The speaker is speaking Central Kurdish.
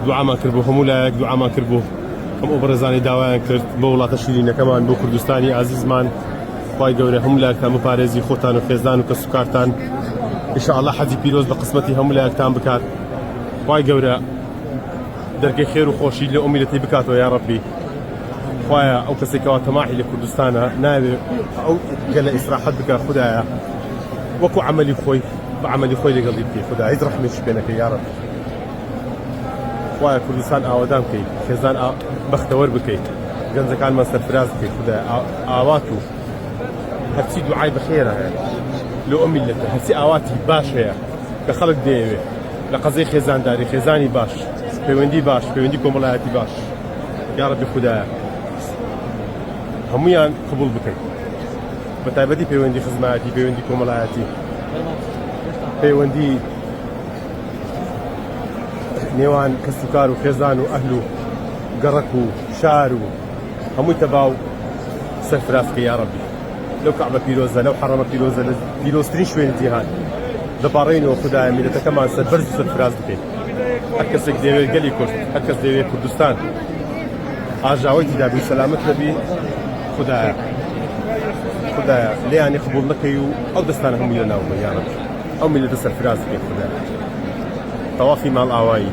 دوعا ما كربو همولاك دوعا ما كربو هم أبرزاني داوان كرت بولاتا شيرين كمان بو كردستاني عزيزمان خواهي قوري همولاك تام باريزي خوتان وخيزان وكسوكارتان إن شاء الله حدي بيروز بقسمتي همولاك تام بكات خواهي قوري دركي خير وخوشي لأميلتي بكاتو يا ربي خوايا او كسيكا تماحي لكردستان نابي او قال استراحت بك خدايا وكو عملي خوي بعملي خوي لقلبي خدايا عيد رحمه بينك يا رب خوايا كردستان اودام كي خزان بختور بكي جنزك كان ما سرفراز كي خدايا اواتو هتسي دعاي بخيرها لو امي لته هتسي اواتي باشا كخلق ديوي لقزي خزان داري خزاني باش بيوندي باش بيوندي كوملاياتي باش يا ربي خدايا هميان قبول بكي بتعبدي بيوندي خزماتي بيوندي كوملاياتي بيوندي نيوان كسوكار وخيزان واهلو قركو شارو همي تباو سرف راسك يا ربي لو كعبه بيروزه لو حرمه بيروزه بيروسترين شوي انتهان دبارين وخدايا ميلتا كمان سربرز سرف راسك هكذا ديوي قلي كرد هكذا ديوي كردستان اجاويتي دابي سلامت نبي خدايا خدايا ليه قبول لك او دستان هم يلنا يا رب او من اللي تسر فرازك خدايا طوافي مع الاواي